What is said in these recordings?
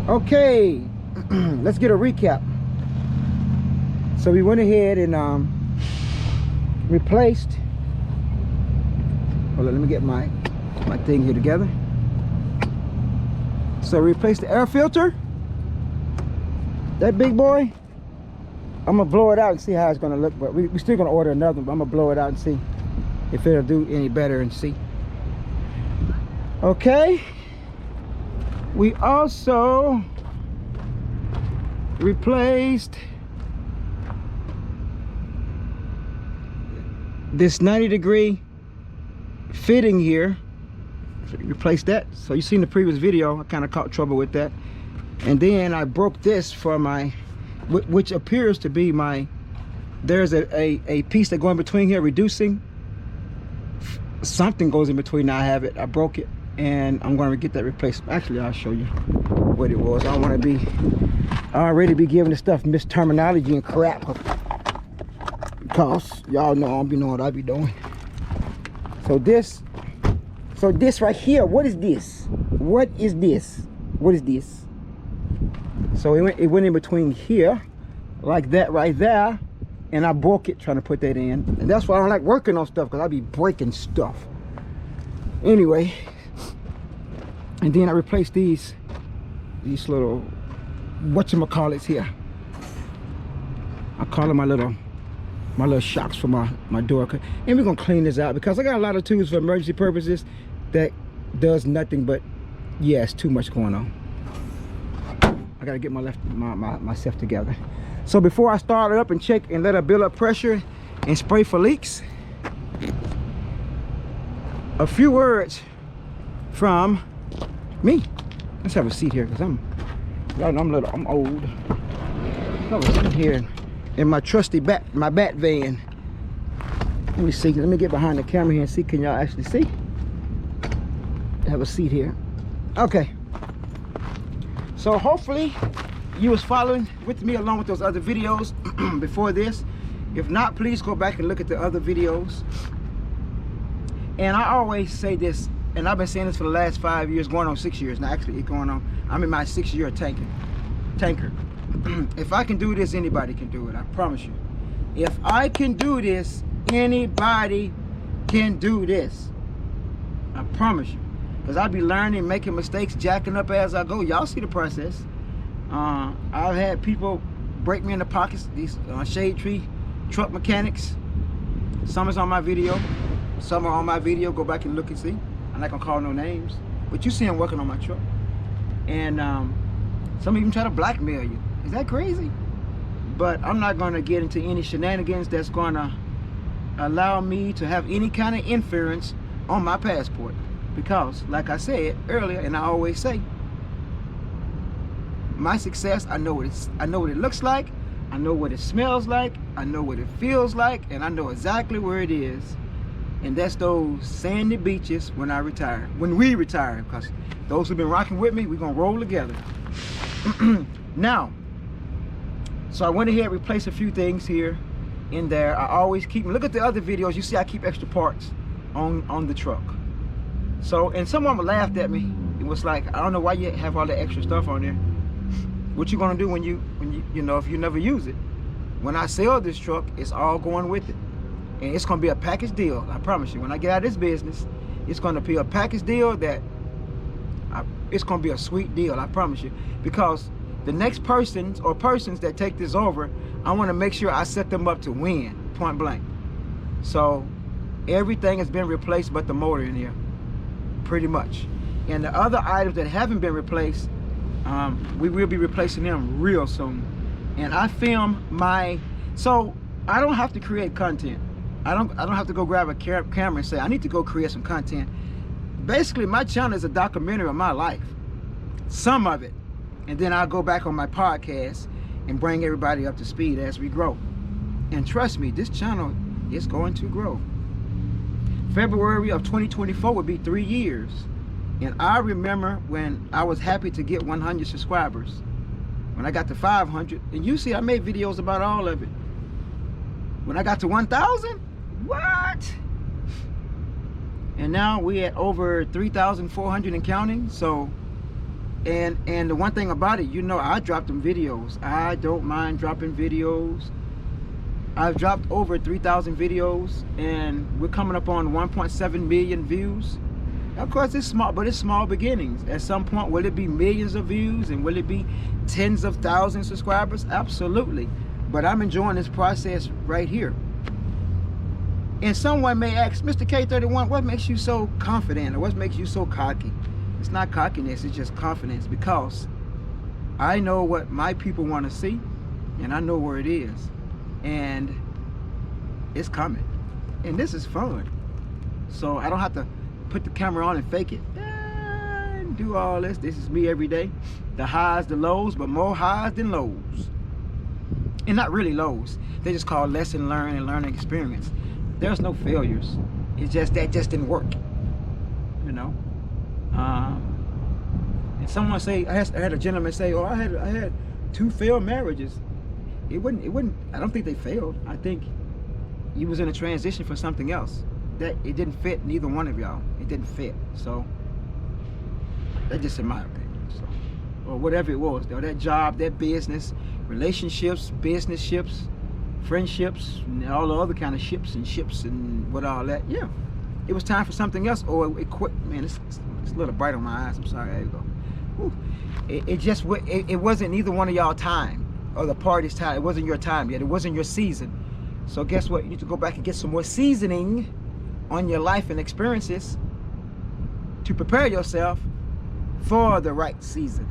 Okay, let's get a recap. So we went ahead and replaced. Hold on, let me get my thing here together. So replace the air filter, that big boy. I'm gonna blow it out and see how it's gonna look, but we still gonna order another one, but I'm gonna blow it out and see if it'll do any better and see. Okay, we also replaced this 90-degree fitting here. So replace that. So you seen the previous video, I kind of caught trouble with that. And then I broke this for my, which appears to be my, there's a piece that go in between here, reducing. Something goes in between. Now I have it, I broke it, and I'm going to get that replaced. Actually, I'll show you what it was. I don't want to be, I already be giving this stuff misterminology and crap, because y'all know I don't be knowing what I be doing. So this right here, what is this? What is this? What is this? So it went in between here, like that right there, and I broke it trying to put that in. And that's why I don't like working on stuff, because I be breaking stuff. Anyway, and then I replaced these little, whatchamacallits here. I call them my little shocks for my door. And we're gonna clean this out, because I got a lot of tools for emergency purposes that does nothing but, yeah, it's too much going on. I gotta get myself together. So before I start it up and check and let it build up pressure and spray for leaks, a few words from me. Let's have a seat here, because I'm old. Have a seat here in my trusty bat van. Let me see. Let me get behind the camera here and see. Can y'all actually see? Have a seat here. Okay. So hopefully you was following with me along with those other videos before this. If not, please go back and look at the other videos. And I always say this, and I've been saying this for the last 5 years, going on 6 years. Now actually it's going on, I'm in my 6th year tanker. If I can do this, anybody can do it, I promise you. If I can do this, anybody can do this. I promise you. Because I be learning, making mistakes, jacking up as I go. Y'all see the process. I've had people break me in the pockets, these shade tree truck mechanics. Some is on my video. Some are on my video. Go back and look and see. I'm not gonna call no names, but you see them working on my truck. And some even try to blackmail you. Is that crazy? But I'm not gonna get into any shenanigans that's gonna allow me to have any kind of interference on my passport. Because, like I said earlier, and I always say, my success, I know what it looks like, I know what it smells like, I know what it feels like, and I know exactly where it is. And that's those sandy beaches when I retire, when we retire, because those who've been rocking with me, we're gonna roll together. Now, so I went ahead and replaced a few things here in there. I always keep, look at the other videos, you see I keep extra parts on the truck. So, and someone laughed at me. It was like, I don't know why you have all that extra stuff on there. What you gonna do when you know, if you never use it? When I sell this truck, it's all going with it. And it's gonna be a package deal, I promise you. When I get out of this business, it's gonna be a package deal that, it's gonna be a sweet deal, I promise you. Because the next persons that take this over, I wanna make sure I set them up to win, point blank. So, everything has been replaced but the motor in here. Pretty much. And the other items that haven't been replaced, we will be replacing them real soon. And I film so I don't have to create content. I don't have to go grab a camera and say I need to go create some content. Basically, my channel is a documentary of my life, some of it, and then I'll go back on my podcast and bring everybody up to speed as we grow. And trust me, this channel is going to grow. February of 2024 would be 3 years. And I remember when I was happy to get 100 subscribers. When I got to 500, and you see I made videos about all of it. When I got to 1,000, what? And now we at over 3,400 and counting. So And the one thing about it, you know, I drop them videos. I don't mind dropping videos. I've dropped over 3,000 videos, and we're coming up on 1.7 million views. Of course, it's small, but it's small beginnings. At some point, will it be millions of views, and will it be tens of thousands of subscribers? Absolutely. But I'm enjoying this process right here. And someone may ask, Mr. K31, what makes you so confident, or what makes you so cocky? It's not cockiness, it's just confidence, because I know what my people want to see, and I know where it is, and it's coming, and this is fun. So I don't have to put the camera on and fake it and do all this. This is me every day. The highs, the lows, but more highs than lows. And not really lows. They just call lesson learned and learning experience. There's no failures. It's just that just didn't work, you know. And someone say, I had a gentleman say, oh, I had 2 failed marriages. It wouldn't, I don't think they failed. I think you was in a transition for something else. That it didn't fit neither one of y'all. It didn't fit. So that's just in my opinion. So, or whatever it was, though, that job, that business, relationships, business ships, friendships, and all the other kind of ships and what all that. Yeah, it was time for something else, or it quit. Man, it's a little bright on my eyes. I'm sorry. There you go. Ooh. It wasn't neither one of y'all time, or the party's time. It wasn't your time yet. It wasn't your season. So guess what? You need to go back and get some more seasoning on your life and experiences to prepare yourself for the right season.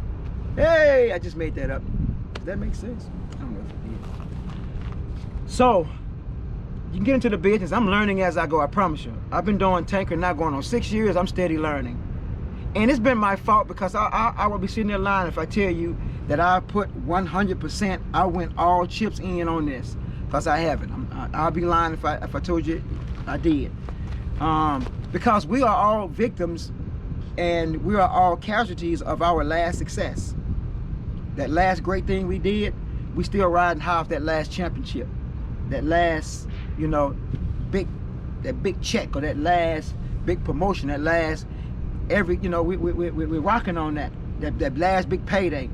Hey, I just made that up. Does that make sense? I don't know if it did. So you can get into the business. I'm learning as I go, I promise you. I've been doing tanker now going on 6 years. I'm steady learning. And it's been my fault, because I would be sitting there lying if I tell you that I put 100%, I went all chips in on this, because I haven't. I'll be lying if I told you I did. Because we are all victims, and we are all casualties of our last success. That last great thing we did, we still riding high off that last championship, that last, you know, that big check, or that last big promotion, that last you know, we're rocking on that last big payday.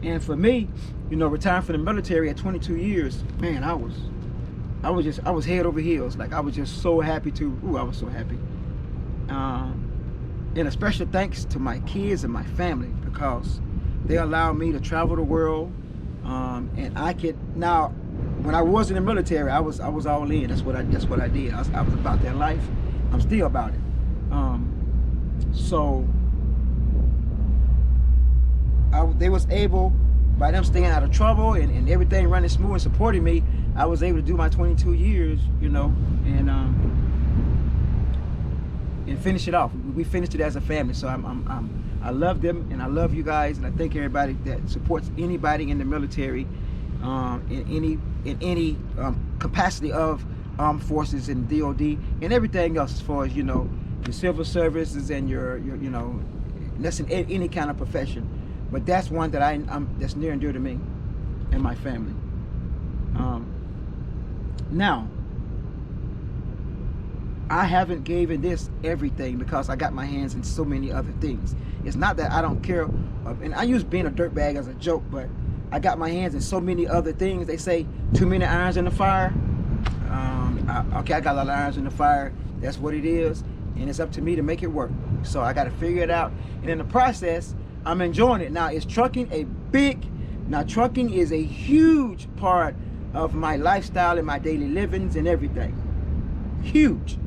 And for me, you know, retiring from the military at 22 years, man, I was head over heels. Like, I was just so happy I was so happy. And a special thanks to my kids and my family, because they allowed me to travel the world. And I could now, when I was in the military, I was all in. That's what I did. I was about that life. I'm still about it. So they was able, by them staying out of trouble and everything running smooth and supporting me, I was able to do my 22 years, you know, and finish it off. We finished it as a family. So I love them, and I love you guys, and I thank everybody that supports anybody in the military, in any capacity of armed forces and DOD and everything else, as far as, you know, your civil services and your you know, that's in any kind of profession. But that's one that that's near and dear to me and my family. Now, I haven't given this everything, because I got my hands in so many other things. It's not that I don't care, and I use being a dirtbag as a joke, but I got my hands in so many other things. They say too many irons in the fire. Okay, I got a lot of irons in the fire. That's what it is, and it's up to me to make it work. So I got to figure it out, and in the process, I'm enjoying it. Now, is trucking trucking is a huge part of my lifestyle and my daily livings and everything. Huge.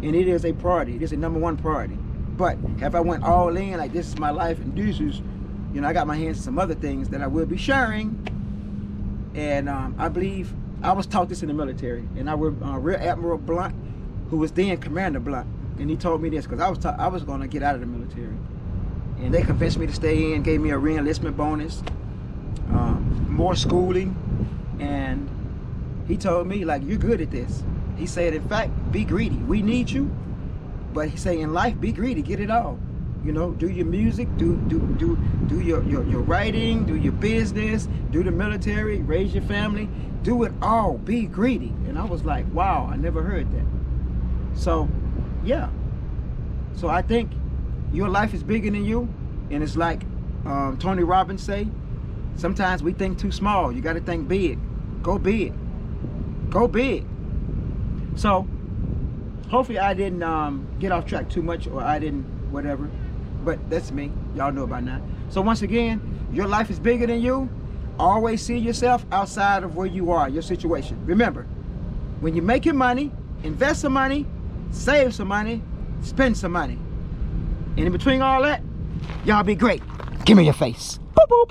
And it is a priority. It is a #1 priority. But if I went all in, like, this is my life, and this is, you know, I got my hands in some other things that I will be sharing. And I believe I was taught this in the military, and I was Rear Admiral Blunt, who was then Commander Blunt, and he told me this, because I was going to get out of the military, and they convinced me to stay in, gave me a re-enlistment bonus, more schooling, and he told me, like, you're good at this. He said, in fact, be greedy. We need you, but he said, in life, be greedy, get it all. You know, do your music, do your writing, do your business, do the military, raise your family, do it all, be greedy. And I was like, wow, I never heard that. So, yeah. So I think, your life is bigger than you, and it's like Tony Robbins say, sometimes we think too small. You got to think big. Go big. Go big. So hopefully I didn't get off track too much, or I didn't whatever, but that's me. Y'all know by now. So once again, your life is bigger than you. Always see yourself outside of where you are, your situation. Remember, when you're making money, invest some money, save some money, spend some money. And in between all that, y'all be great. Give me your face. Boop, boop.